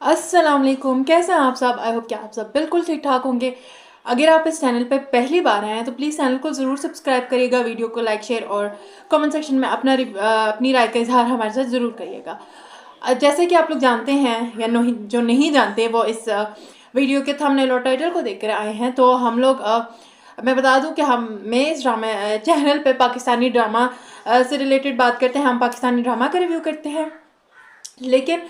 अस्सलाम वालेकुम, कैसे हैं आप सब। आई होप कि आप सब बिल्कुल ठीक ठाक होंगे। अगर आप इस चैनल पे पहली बार आए हैं तो प्लीज़ चैनल को ज़रूर सब्सक्राइब करिएगा, वीडियो को लाइक शेयर और कमेंट सेक्शन में अपनी राय का इजहार हमारे साथ ज़रूर करिएगा। जैसे कि आप लोग जानते हैं या नहीं, जो नहीं जानते वो इस वीडियो के थंबनेल और टाइटल को देख कर आए हैं। तो हम लोग मैं बता दूं कि मैं इस ड्रामा चैनल पे पाकिस्तानी ड्रामा से रिलेटेड बात करते हैं। हम पाकिस्तानी ड्रामा का रिव्यू करते हैं, लेकिन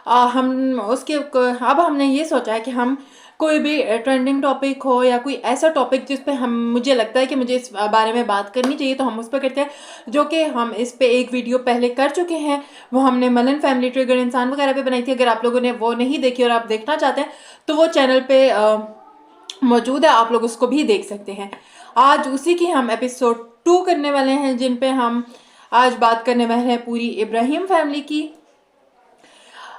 हम अब हमने ये सोचा है कि हम कोई भी ट्रेंडिंग टॉपिक हो या कोई ऐसा टॉपिक जिस पे हम मुझे लगता है कि मुझे इस बारे में बात करनी चाहिए तो हम उस पर करते हैं, जो कि हम इस पे एक वीडियो पहले कर चुके हैं। वो हमने मलन फैमिली ट्रिगर इंसान वगैरह पे बनाई थी। अगर आप लोगों ने वो नहीं देखी और आप देखना चाहते हैं तो वो चैनल पे मौजूद है, आप लोग उसको भी देख सकते हैं। आज उसी की हम एपिसोड 2 करने वाले हैं, जिन पे हम आज बात करने वाले हैं पूरी इब्राहिम फैमिली की।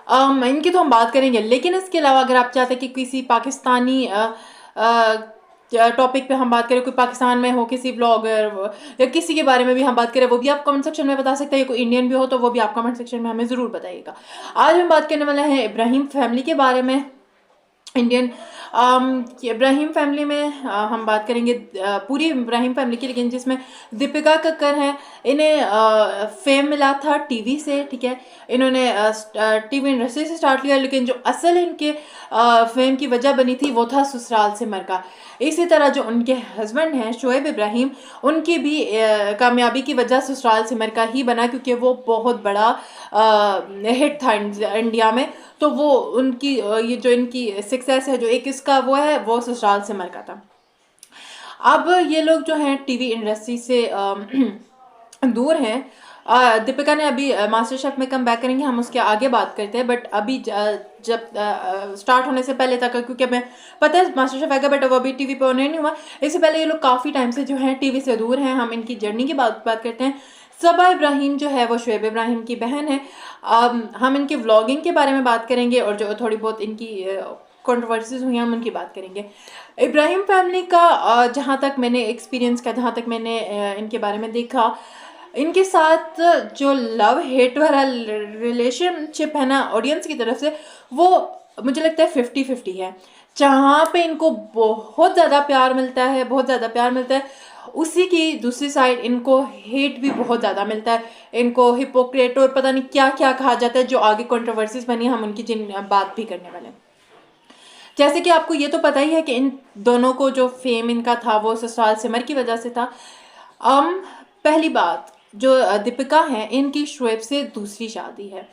इनकी तो हम बात करेंगे, लेकिन इसके अलावा अगर आप चाहते हैं कि किसी पाकिस्तानी टॉपिक पे हम बात करें, कोई पाकिस्तान में हो, किसी ब्लॉगर या किसी के बारे में भी हम बात करें, वो भी आप कमेंट सेक्शन में बता सकते हैं। कोई इंडियन भी हो तो वो भी आप कमेंट सेक्शन में हमें ज़रूर बताइएगा। आज हम बात करने वाले हैं इब्राहिम फैमिली के बारे में। इंडियन इब्राहिम फैमिली में हम बात करेंगे पूरी इब्राहिम फैमिली की, लेकिन जिसमें दीपिका कक्कर हैं। इन्हें फेम मिला था टीवी से, ठीक है। इन्होंने टीवी इंडस्ट्री से स्टार्ट किया, लेकिन जो असल इनके फेम की वजह बनी थी वो था ससुराल से मरका। इसी तरह जो उनके हस्बैंड हैं शोएब इब्राहिम, उनकी भी कामयाबी की वजह ससुराल से मरका ही बना, क्योंकि वो बहुत बड़ा हिट था इंडिया में। तो वो उनकी ये जो इनकी सक्सेस है, जो एक इसका वो है, वो ससुराल से मरका था। अब ये लोग जो हैं टीवी इंडस्ट्री से दूर हैं। दीपिका ने अभी मास्टर शेफ में कम बैक करेंगे, हम उसके आगे बात करते हैं। बट अभी जब स्टार्ट होने से पहले तक, क्योंकि हमें पता है मास्टर शेफ आएगा, बट वो अभी टीवी पे होने नहीं हुआ। इससे पहले ये लोग काफ़ी टाइम से जो है टीवी से दूर हैं। हम इनकी जर्नी की बात करते हैं। सबा इब्राहिम जो है वो शोएब इब्राहिम की बहन है। हम इनके व्लॉगिंग के बारे में बात करेंगे और जो थोड़ी बहुत इनकी कंट्रोवर्सीज हुई हैं हम उनकी बात करेंगे। इब्राहिम फैमिली का जहाँ तक मैंने एक्सपीरियंस किया, जहाँ तक मैंने इनके बारे में देखा, इनके साथ जो लव हेट वाला रिलेशनशिप है ना ऑडियंस की तरफ से, वो मुझे लगता है 50-50 है। जहाँ पे इनको बहुत ज़्यादा प्यार मिलता है, बहुत ज़्यादा प्यार मिलता है, उसी की दूसरी साइड इनको हेट भी बहुत ज़्यादा मिलता है। इनको हिपोक्रेट और पता नहीं क्या क्या कहा जाता है, जो आगे कंट्रोवर्सीज बनी, हम उनकी जिन बात भी करने वाले हैं। जैसे कि आपको ये तो पता ही है कि इन दोनों को जो फेम इनका था वो ससुराल सिमर की वजह से था। पहली बात, जो दीपिका है, इनकी शोएब से दूसरी शादी है।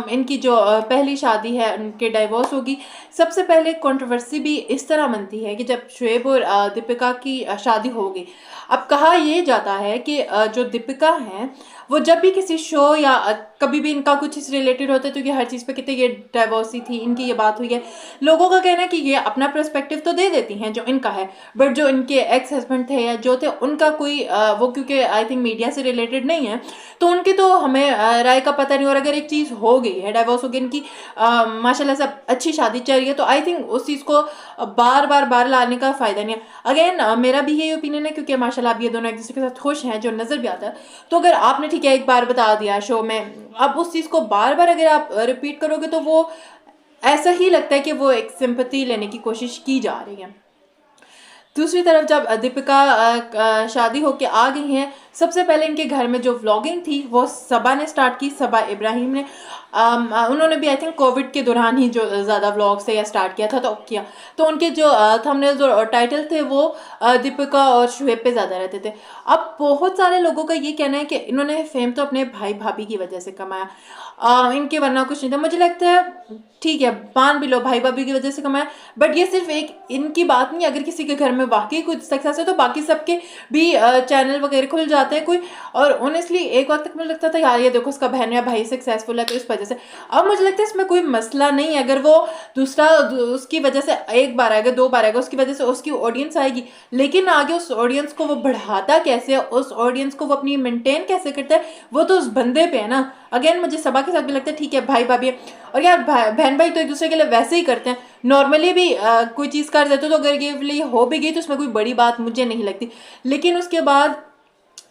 इनकी जो पहली शादी है उनके डाइवोर्स होगी। सबसे पहले कंट्रोवर्सी भी इस तरह बनती है कि जब शोएब और दीपिका की शादी होगी, अब कहा यह जाता है कि जो दीपिका हैं वो जब भी किसी शो या कभी भी इनका कुछ इस रिलेटेड होता है, क्योंकि हर चीज़ पे कितने ये डाइवोर्सी थी, इनकी ये बात हुई है, लोगों का कहना है कि ये अपना पर्सपेक्टिव तो दे देती हैं जो इनका है, बट जो इनके एक्स हस्बैंड थे या जो थे उनका कोई वो क्योंकि आई थिंक मीडिया से रिलेटेड नहीं है, तो उनकी तो हमें राय का पता नहीं। और अगर एक चीज़ हो गई है, डाइवोर्स हो गई, इनकी माशाल्लाह से अच्छी शादी चल रही है, तो आई थिंक उस चीज़ को बार लाने का फ़ायदा नहीं है। अगेन मेरा भी यही ओपिनियन है, क्योंकि माशाल्लाह अब ये दोनों एक दूसरे के साथ खुश हैं, जो नज़र भी आता है। तो अगर आपने ठीक है एक बार बता दिया शो में, अब उस चीज़ को बार अगर आप रिपीट करोगे तो वो ऐसा ही लगता है कि वो एक सिंपैथी लेने की कोशिश की जा रही है। दूसरी तरफ जब दीपिका शादी होके आ गई हैं, सबसे पहले इनके घर में जो व्लॉगिंग थी वो सबा ने स्टार्ट की, सबा इब्राहिम ने। उन्होंने भी आई थिंक कोविड के दौरान ही जो ज़्यादा व्लॉग्स थे या स्टार्ट किया था तो किया, तो उनके जो थंबनेल्स और टाइटल थे वो दीपिका और शुएब पे ज़्यादा रहते थे। अब बहुत सारे लोगों का ये कहना है कि इन्होंने फेम तो अपने भाई भाभी की वजह से कमाया, इनके वरना कुछ नहीं था। मुझे लगता है ठीक है, मान भी लो भाई भाभी की वजह से कमाया, बट ये सिर्फ एक इनकी बात नहीं। अगर किसी के घर में वाकई कुछ सक्सेस है तो बाकी सबके भी चैनल वगैरह खुल जाते हैं कोई। और ऑनेस्टली एक वक्त तक मुझे लगता था यार ये देखो उसका बहन या भाई सक्सेसफुल है तो इस वजह से। अब मुझे लगता है इसमें कोई मसला नहीं है। अगर वो दूसरा उसकी वजह से एक बार आएगा, दो बार आएगा, उसकी वजह से उसकी ऑडियंस आएगी, लेकिन आगे उस ऑडियंस को वो बढ़ाता कैसे, उस ऑडियंस को वो अपनी मेंटेन कैसे करता है, वो तो उस बंदे पे है ना। अगेन मुझे सबा के साथ भी लगता है ठीक है भाई भाभी है, और यार बहन भाई तो एक दूसरे के लिए वैसे ही करते हैं, नॉर्मली भी कोई चीज़ कर देते तो अगर ये हो भी गई तो उसमें कोई बड़ी बात मुझे नहीं लगती। लेकिन उसके बाद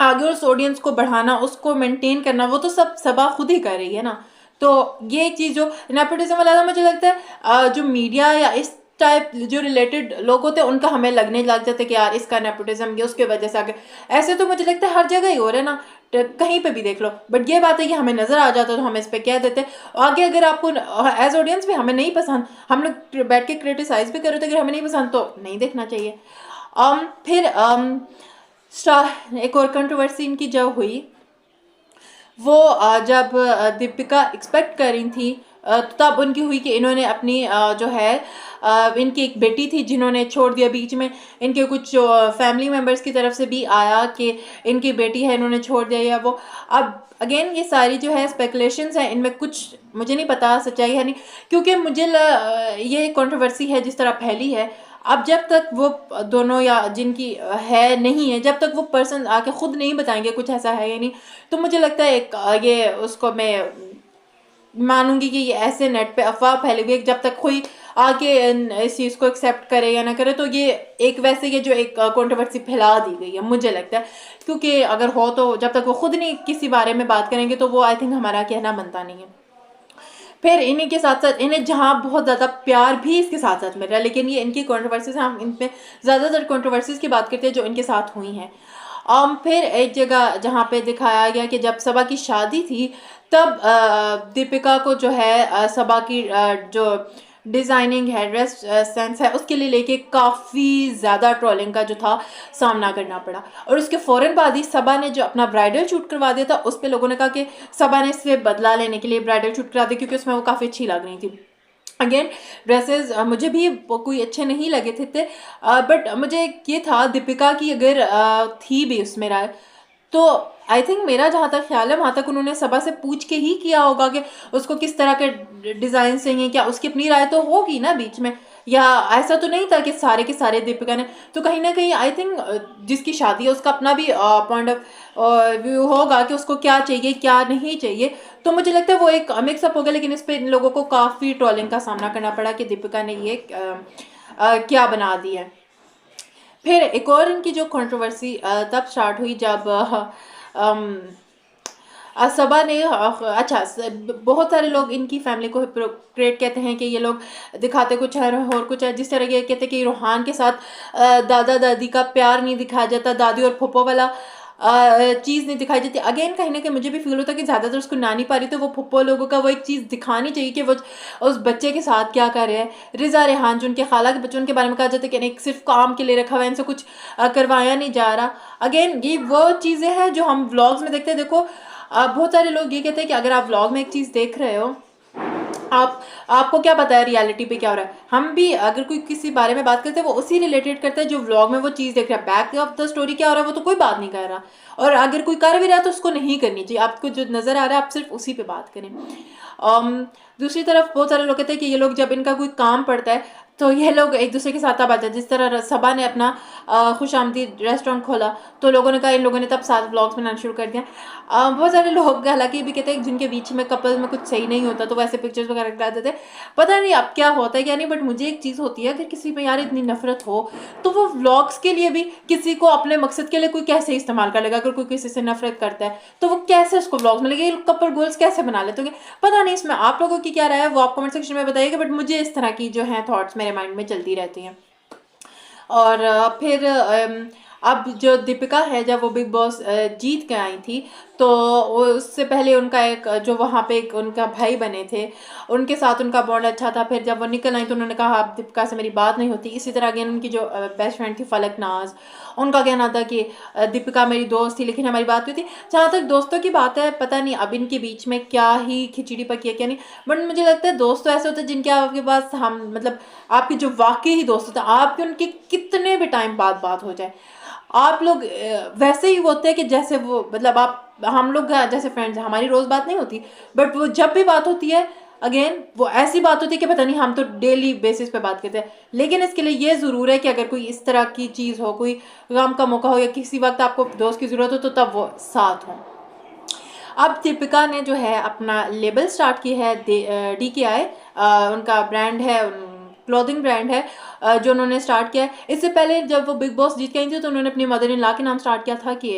आगे उस ऑडियंस को बढ़ाना, उसको मेंटेन करना, वो तो सब सबा खुद ही कर रही है ना। तो ये एक चीज़ जो नेपोटिज्म वाला था, मुझे लगता है जो मीडिया या इस टाइप जो रिलेटेड लोग होते हैं उनका हमें लगने लग जाते कि यार इसका नेपोटिज्म ये उसके वजह से आगे। ऐसे तो मुझे लगता है हर जगह ही हो रहा है ना, कहीं पे भी देख लो। बट ये बात है कि हमें नज़र आ जाता है तो हम इस पे कह देते हैं। आगे अगर आपको एज ऑडियंस भी हमें नहीं पसंद, हम लोग बैठ के क्रिटिसाइज भी कर रहे थे, अगर हमें नहीं पसंद तो नहीं देखना चाहिए। फिर एक और कंट्रोवर्सी इनकी जब हुई वो जब दीपिका एक्सपेक्ट कर रही थी, तब उनकी हुई कि इन्होंने अपनी जो है इनकी एक बेटी थी जिन्होंने छोड़ दिया बीच में। इनके कुछ फैमिली मेम्बर्स की तरफ से भी आया कि इनकी बेटी है, इन्होंने छोड़ दिया या वो। अब अगेन ये सारी जो है स्पेकुलेशंस हैं, इनमें कुछ मुझे नहीं पता सच्चाई है नहीं, क्योंकि मुझे ये कंट्रोवर्सी है जिस तरह फैली है। अब जब तक वो दोनों या जिनकी है नहीं है, जब तक वो पर्सन आके खुद नहीं बताएंगे कुछ ऐसा है या नहीं, तो मुझे लगता है एक ये उसको मैं मानूंगी कि ये ऐसे नेट पे अफवाह फैली हुई है। जब तक कोई आके इस चीज़ को एक्सेप्ट करे या ना करे, तो ये एक वैसे ये जो एक कंट्रोवर्सी फैला दी गई है मुझे लगता है। क्योंकि अगर हो तो जब तक वो खुद नहीं किसी बारे में बात करेंगे तो वो आई थिंक हमारा कहना बनता नहीं है। फिर इन्हीं के साथ साथ इन्हें जहाँ बहुत ज़्यादा प्यार भी इसके साथ साथ मिल रहा है, लेकिन ये इनकी कंट्रोवर्सीज, हम इनमें ज़्यादातर कंट्रोवर्सीज की बात करते हैं जो इनके साथ हुई हैं। फिर एक जगह जहाँ पे दिखाया गया कि जब सबा की शादी थी तब दीपिका को जो है सबा की जो डिज़ाइनिंग है, ड्रेस सेंस है, उसके लिए लेके काफ़ी ज़्यादा ट्रोलिंग का जो था सामना करना पड़ा। और उसके फ़ौरन बाद ही सबा ने जो अपना ब्राइडल शूट करवा दिया था, उस पर लोगों ने कहा कि सबा ने इससे बदला लेने के लिए ब्राइडल शूट करा दिया, क्योंकि उसमें वो काफ़ी अच्छी लग रही थी। अगेन ड्रेसेस मुझे भी कोई अच्छे नहीं लगे थे, बट मुझे ये था दीपिका की अगर थी भी उसमें राय, तो आई थिंक मेरा जहाँ तक ख्याल है वहाँ तक उन्होंने सबा से पूछ के ही किया होगा कि उसको किस तरह के डिज़ाइन चाहिए। क्या उसकी अपनी राय तो होगी ना बीच में, या ऐसा तो नहीं था कि सारे के सारे दीपिका ने। तो कहीं ना कहीं आई थिंक जिसकी शादी है उसका अपना भी पॉइंट ऑफ व्यू होगा कि उसको क्या चाहिए क्या नहीं चाहिए। तो मुझे लगता है वो एक मिक्सअप हो गया, लेकिन इस पर इन लोगों को काफ़ी ट्रोलिंग का सामना करना पड़ा कि दीपिका ने ये क्या बना दी है। फिर एक और इनकी जो कंट्रोवर्सी तब स्टार्ट हुई जब सबा ने अच्छा बहुत सारे लोग इनकी फैमिली को हिपोक्रेट कहते हैं कि ये लोग दिखाते कुछ है और कुछ है। जिस तरह ये कहते हैं कि रोहान के साथ दादा दादी का प्यार नहीं दिखाया जाता, दादी और फुप्पो वाला चीज़ नहीं दिखाई जाती। अगेन कहीं ना कहीं मुझे भी फील होता है कि ज़्यादातर उसको ना नहीं पा रही, तो वो फुप्पो लोगों का वो एक चीज़ दिखानी चाहिए कि वो उस बच्चे के साथ क्या कर रहे हैं। रिजा रेहान जो उनके खाला के बच्चे, उनके बारे में कहा जाता है कि नहीं सिर्फ काम के लिए रखा हुआ है, इनसे कुछ करवाया नहीं जा रहा। अगेन ये वो चीज़ें हैं जो हम व्लॉग्स में देखते हैं। देखो बहुत सारे लोग ये कहते हैं कि अगर आप व्लॉग में एक चीज़ देख रहे हो, आपको क्या पता है रियलिटी पे क्या हो रहा है। हम भी अगर कोई किसी बारे में बात करते हैं वो उसी रिलेटेड करते हैं जो व्लॉग में वो चीज़ देख रहा है। बैक ऑफ द स्टोरी क्या हो रहा है वो तो कोई बात नहीं कर रहा, और अगर कोई कर भी रहा है तो उसको नहीं करनी चाहिए। आपको जो नज़र आ रहा है आप सिर्फ उसी पे बात करें। दूसरी तरफ बहुत सारे लोग कहते हैं कि ये लोग जब इनका कोई काम पड़ता है तो ये लोग एक दूसरे के साथ अब आते हैं। जिस तरह सबा ने अपना खुश आमदीद रेस्टोरेंट खोला तो लोगों ने कहा, इन लोगों ने तब साथ ब्लॉग्स बनाना शुरू कर दिया। बहुत सारे लोग हालांकि भी कहते हैं जिनके बीच में कपल में कुछ सही नहीं होता तो वैसे पिक्चर्स वगैरह डालते थे। पता नहीं अब क्या होता है क्या नहीं, बट मुझे एक चीज़ होती है अगर किसी में यार इतनी नफरत हो तो वो व्लॉग्स के लिए भी किसी को अपने मकसद के लिए कोई कैसे इस्तेमाल कर लेगा। अगर कोई किसी से नफरत करता है तो वो कैसे उसको व्लॉग्स में लगे, कपल गोल्स कैसे बना लेते होंगे। पता नहीं इसमें आप लोगों की क्या राय है वो आप कमेंट सेक्शन में बताइएगा, बट मुझे इस तरह की जो है थॉट्स मेरे माइंड में चलती रहती हैं। और फिर अब जो दीपिका है जब वो बिग बॉस जीत के आई थी तो उससे पहले उनका एक जो वहाँ पे एक उनका भाई बने थे उनके साथ उनका बॉन्ड अच्छा था। फिर जब वो निकल आई तो उन्होंने कहा अब दीपिका से मेरी बात नहीं होती। इसी तरह अगेन उनकी जो बेस्ट फ्रेंड थी फलक नाज, उनका कहना था कि दीपिका मेरी दोस्त थी लेकिन हमारी बात हुई थी। जहाँ तक दोस्तों की बात है पता नहीं अब इनके बीच में क्या ही खिचड़ी पकी है क्या नहीं, बट मुझे लगता है दोस्त तो ऐसे होते हैं जिनके आपके पास हम मतलब आपके जो वाकई ही दोस्त होते हैं आपके उनके कितने भी टाइम बाद बात हो जाए आप लोग वैसे ही होते हैं कि जैसे वो मतलब आप हम लोग जैसे फ्रेंड्स हैं, हमारी रोज़ बात नहीं होती बट वो जब भी बात होती है अगेन वो ऐसी बात होती है कि पता नहीं हम तो डेली बेसिस पे बात करते हैं। लेकिन इसके लिए ये ज़रूर है कि अगर कोई इस तरह की चीज़ हो, कोई काम का मौका हो या किसी वक्त आपको दोस्त की ज़रूरत हो तो तब वो साथ हो। अब दीपिका ने जो है अपना लेबल स्टार्ट की है DKI, उनका ब्रांड है, क्लोथिंग ब्रांड है जो उन्होंने स्टार्ट किया है। इससे पहले जब वो बिग बॉस जीत के आई थी तो उन्होंने अपनी मदर इन लॉ के नाम स्टार्ट किया था कि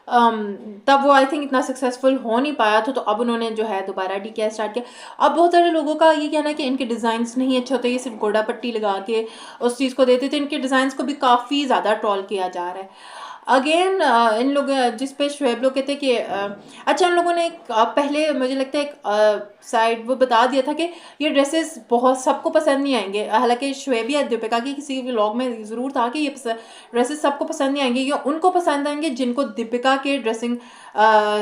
तब वो आई थिंक इतना सक्सेसफुल हो नहीं पाया था, तो अब उन्होंने जो है दोबारा डीके स्टार्ट किया। अब बहुत सारे लोगों का ये कहना है कि इनके डिज़ाइंस नहीं अच्छे होते, ये सिर्फ गोड़ा पट्टी लगा के उस चीज़ को देते थे। इनके डिज़ाइंस को भी काफ़ी ज़्यादा ट्रोल किया जा रहा है। अगेन इन लोग जिस पे शुएब लोग कहते हैं कि अच्छा, इन लोगों ने एक पहले मुझे लगता है एक साइड वो बता दिया था कि ये ड्रेसेस बहुत सबको पसंद नहीं आएंगे। हालांकि शुएब या दीपिका की किसी व्लॉग में ज़रूर था कि ये ड्रेसेस सबको पसंद नहीं आएंगे, ये उनको पसंद आएंगे जिनको दीपिका के ड्रेसिंग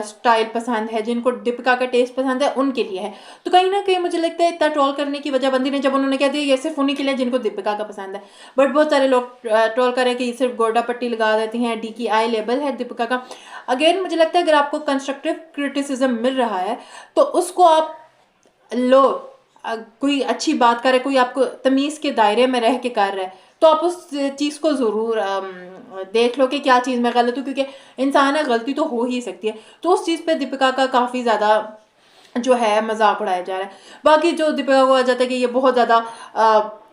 स्टाइल पसंद है, जिनको दीपिका का टेस्ट पसंद है, उनके लिए है। तो कहीं ना कहीं मुझे लगता है इतना ट्रोल करने की वजह बनती नहीं जब उन्होंने कह दिया ये सिर्फ उन्हीं के लिए जिनको दीपिका का पसंद है। बट बहुत सारे लोग ट्रोल करें कि सिर्फ गोल्डा पट्टी लगा देती हैं, डी की आई लेबल है दीपिका का। अगेन मुझे लगता है अगर आपको कंस्ट्रक्टिव क्रिटिसिज्म मिल रहा है तो उसको आप लो। कोई अच्छी बात करे, कोई आपको तमीज़ के दायरे में रह के कर रहा है तो आप उस चीज़ को ज़रूर देख लो कि क्या चीज़ में गलत हूँ, क्योंकि इंसान है, गलती तो हो ही सकती है। तो उस चीज़ पे दीपिका का काफ़ी ज़्यादा जो है मजाक उड़ाया जा रहा है। बाकी जो दीपिका को आ जाता है कि ये बहुत ज़्यादा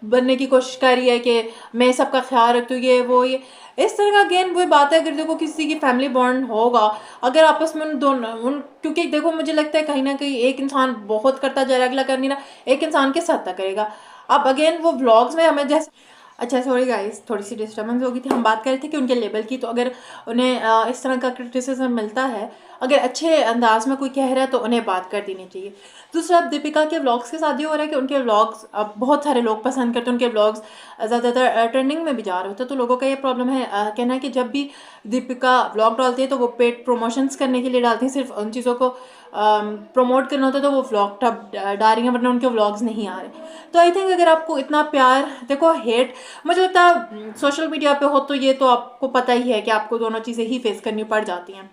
बनने की कोशिश कर रही है कि मैं सबका ख्याल रखती हूँ, ये वो ये इस तरह का। अगेन वही बात है, अगर देखो किसी की फैमिली बॉन्ड होगा, अगर आपस में उन दोनों क्योंकि देखो मुझे लगता है कहीं ना कहीं एक इंसान बहुत करता जा रहा है, अगला कर नहीं रहा, एक इंसान के साथ तक करेगा। अब अगेन वो व्लॉग्स में हमें जैसे अच्छा सॉरी गाइस, थोड़ी सी डिस्टर्बेंस हो गई थी। हम बात कर रहे थे कि उनके लेवल की, तो अगर उन्हें इस तरह का क्रिटिसिज्म मिलता है, अगर अच्छे अंदाज में कोई कह रहा है तो उन्हें बात कर देनी चाहिए। दूसरा, अब दीपिका के व्लॉग्स के साथ ये हो रहा है कि उनके व्लॉग्स अब बहुत सारे लोग पसंद करते हैं, उनके व्लॉग्स ज़्यादातर ट्रेंडिंग में भी जा रहे होते हैं। तो लोगों का ये प्रॉब्लम है, कहना है कि जब भी दीपिका व्लॉग डालती है तो वो पेड प्रमोशंस करने के लिए डालती हैं, सिर्फ उन चीज़ों को प्रमोट करना होता है तो वो व्लॉग टब डाल रही हैं, वरना उनके व्लॉग्स नहीं आ रहे। तो आई थिंक अगर आपको इतना प्यार, देखो हेट मुझे लगता है सोशल मीडिया पे हो तो ये तो आपको पता ही है कि आपको दोनों चीज़ें ही फेस करनी पड़ जाती हैं।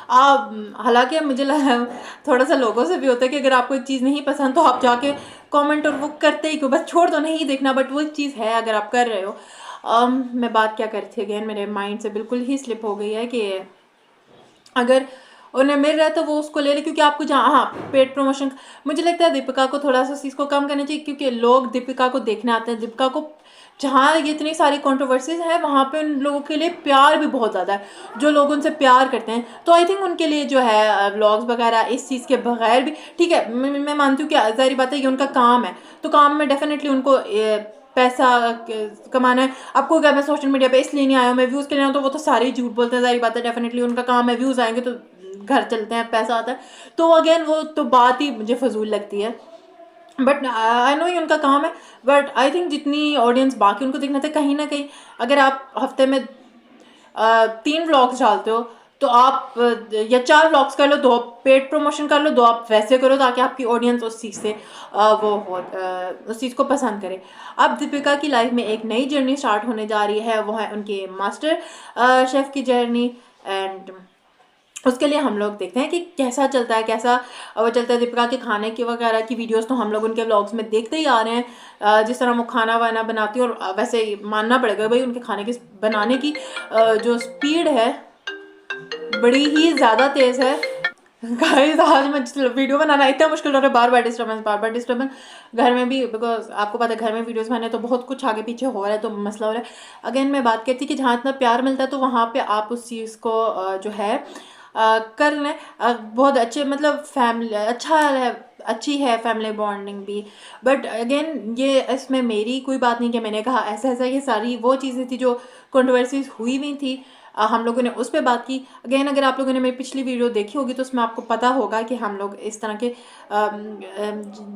हालांकि मुझे थोड़ा सा लोगों से भी होता है कि अगर आपको एक चीज़ नहीं पसंद तो आप जाके कमेंट और वो करते ही क्यों, बस छोड़ दो, नहीं देखना। बट वो चीज़ है अगर आप कर रहे हो। मैं बात क्या कर रही थी अगेन, मेरे माइंड से बिल्कुल ही स्लिप हो गई है कि अगर उन्हें मिल रहा है तो वो उसको ले ले, क्योंकि आपको जहाँ हाँ पेड प्रमोशन, मुझे लगता है दीपिका को थोड़ा सा चीज़ को कम करना चाहिए, क्योंकि लोग दीपिका को देखने आते हैं। दीपिका को जहाँ ये इतनी सारी कंट्रोवर्सीज है वहाँ पे उन लोगों के लिए प्यार भी बहुत ज़्यादा है, जो लोग उनसे प्यार करते हैं। तो आई थिंक उनके लिए जो है व्लॉग्स वगैरह इस चीज़ के बगैर भी ठीक है। मैं मानती हूँ कि जाहिर बात है ये उनका काम है, तो काम में डेफिनेटली उनको पैसा कमाना है। आपको क्या, मैं सोशल मीडिया पे इसलिए नहीं आया हूँ, मैं व्यूज़ के लिए आया, तो वो तो सारे ही झूठ बोलते हैं। जाहिर बात है डेफिनेटली उनका काम है, व्यूज़ आएंगे तो घर चलते हैं, पैसा आता है। तो अगेन वो तो बात ही मुझे फजूल लगती है। बट आई नो ये उनका काम है, बट आई थिंक जितनी ऑडियंस बाकी उनको देखना था, कहीं ना कहीं अगर आप हफ्ते में 3 व्लॉग्स डालते हो तो आप या 4 व्लॉग्स कर लो, 2 पेड प्रमोशन कर लो, 2 आप वैसे करो, ताकि आपकी ऑडियंस उस चीज़ से वो हो उस चीज़ को पसंद करे। अब दीपिका की लाइफ में एक नई जर्नी स्टार्ट होने जा रही है, वो है उनके मास्टर शेफ़ की जर्नी। एंड उसके लिए हम लोग देखते हैं कि कैसा चलता है, कैसा वो चलता है। दीपिका के खाने की वगैरह की वीडियोस तो हम लोग उनके व्लॉग्स में देखते ही आ रहे हैं, जिस तरह वो खाना वाना बनाती है। और वैसे मानना पड़ेगा भाई, उनके खाने की बनाने की जो स्पीड है बड़ी ही ज़्यादा तेज़ है। गाइस आज मैं वीडियो बनाना इतना मुश्किल हो रहा है, बार बार डिस्टर्बेंस घर में भी, बिकॉज आपको पता है घर में वीडियोस बनाने तो बहुत कुछ आगे पीछे हो रहा है, तो मसला हो रहा है। अगेन मैं बात करती कि जहाँ इतना प्यार मिलता है तो वहाँ पे आप उस चीज़ को जो है कर लें। बहुत अच्छे, मतलब फैमिली अच्छा है, अच्छी है फैमिली बॉन्डिंग भी। बट अगेन ये इसमें मेरी कोई बात नहीं कि मैंने कहा ऐसा ऐसा, ये सारी वो चीज़ें थी जो कंट्रोवर्सीज हुई हुई थी, हम लोगों ने उस पर बात की। अगेन अगर आप लोगों ने मेरी पिछली वीडियो देखी होगी तो उसमें आपको पता होगा कि हम लोग इस तरह के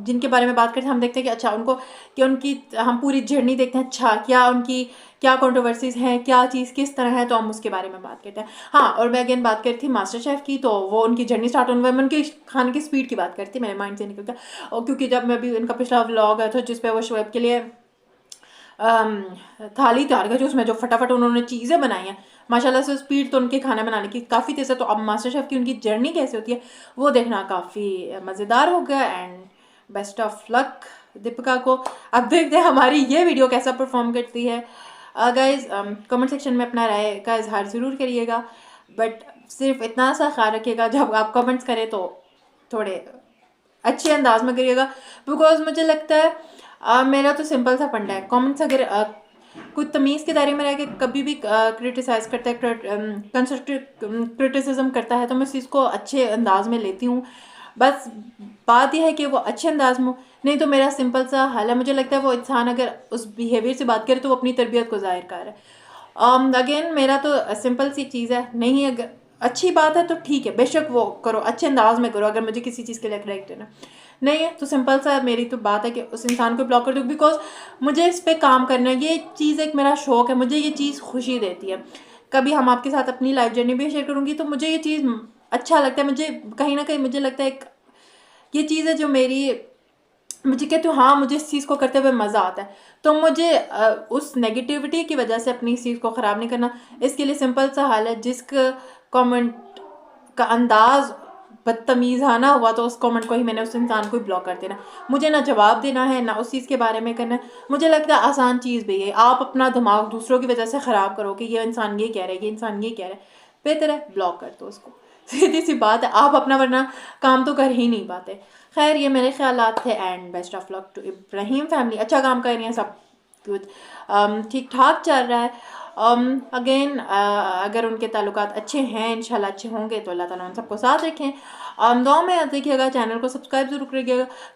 जिनके बारे में बात करते हैं, हम देखते हैं कि अच्छा उनको, कि उनकी हम पूरी जर्नी देखते हैं, अच्छा क्या उनकी क्या कंट्रोवर्सीज हैं, क्या चीज़ किस तरह है, तो हम उसके बारे में बात करते हैं। हाँ, और मैं अगेन बात करती थी मास्टर शेफ़ की, तो वो उनकी जर्नी स्टार्ट होने में उनके खाने की स्पीड की बात करती, मेरे माइंड से निकल गया। और क्योंकि जब मैं भी उनका पिछला व्लॉग आया था जिसपे वो शुएब के लिए थाली तैयार कर, उसमें जो फटाफट उन्होंने चीज़ें बनाई हैं, माशाल्लाह से स्पीड तो उनके खाना बनाने की काफ़ी तेज़ है। तो अब मास्टर शेफ़ की उनकी जर्नी कैसे होती है वो देखना काफ़ी मज़ेदार होगा। And best of luck Deepika को। अब देखते हैं हमारी ये वीडियो कैसा परफॉर्म करती है। गाइज कमेंट सेक्शन में अपना राय का इजहार ज़रूर करिएगा, बट सिर्फ इतना सा ख्याल रखिएगा जब आप कमेंट्स करें तो थोड़े अच्छे अंदाज में करिएगा, बिकॉज मुझे लगता है मेरा तो सिंपल सा फंडा है, कमेंट्स अगर कोई तमीज़ के दायरे में रह के कभी भी क्रिटिसाइज़ करता है, कंस्ट्रक्टिव क्रिटिसिज्म करता है, तो मैं उस चीज़ को अच्छे अंदाज में लेती हूँ। बस बात यह है कि वो अच्छे अंदाज में, नहीं तो मेरा सिंपल सा हल है, मुझे लगता है वो इंसान अगर उस बिहेवियर से बात करे तो वो अपनी तरबियत को ज़ाहिर कर रहा है। अगेन मेरा तो सिंपल सी चीज़ है, नहीं अगर अच्छी बात है तो ठीक है, बेशक वो करो, अच्छे अंदाज में करो, अगर मुझे किसी चीज़ के लिए करेक्ट है ना, नहीं है तो सिंपल सा मेरी तो बात है कि उस इंसान को ब्लॉक कर दो, बिकॉज मुझे इस पर काम करना है, ये चीज़ एक मेरा शौक़ है, मुझे ये चीज़ खुशी देती है। कभी हम आपके साथ अपनी लाइफ जर्नी भी शेयर करूँगी तो मुझे ये चीज़ अच्छा लगता है, मुझे कहीं ना कहीं मुझे लगता है एक ये चीज़ है जो मेरी, मुझे कहती हूँ हाँ मुझे इस चीज़ को करते हुए मज़ा आता है, तो मुझे उस नेगेटिविटी की वजह से अपनी इस चीज़ को ख़राब नहीं करना। इसके लिए सिंपल सा हल है, जिस कमेंट का अंदाज बदतमीज़ाना हुआ तो उस कमेंट को ही मैंने उस इंसान को ही ब्लॉक कर देना, मुझे ना जवाब देना है ना उस चीज़ के बारे में करना है। मुझे लगता है आसान चीज़ भी है, आप अपना दिमाग दूसरों की वजह से ख़राब करो कि ये इंसान ये कह रहा है, ये इंसान ये कह रहा है, बेहतर है ब्लॉक कर दो उसको, सीधी सी बात है, आप अपना वरना काम तो कर ही नहीं पाते। खैर ये मेरे ख्यालात थे, and best of luck to Ibrahim family, अच्छा काम कर रही हैं, सब कुछ ठीक ठाक चल रहा है। अगेन अगर उनके ताल्लुकात अच्छे हैं, इंशाल्लाह अच्छे होंगे, तो अल्लाह ताला उन सबको साथ रखें। दुआ में याद रखिएगा, चैनल को सब्सक्राइब जरूर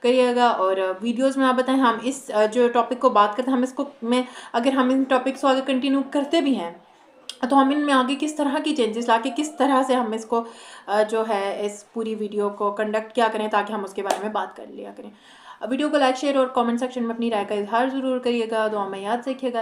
करिएगा और वीडियोस में आप बताएं हम इस जो टॉपिक को बात करते हैं, हम इसको में अगर हम इन टॉपिक्स को आगे कंटिन्यू करते भी हैं तो हम इनमें आगे किस तरह की चेंजेस लाके किस तरह से हम इसको जो है इस पूरी वीडियो को कंडक्ट क्या करें, ताकि हम उसके बारे में बात कर लिया करें। वीडियो को लाइक शेयर और कमेंट सेक्शन में अपनी राय का इजहार ज़रूर करिएगा। दुआ में याद रखिएगा।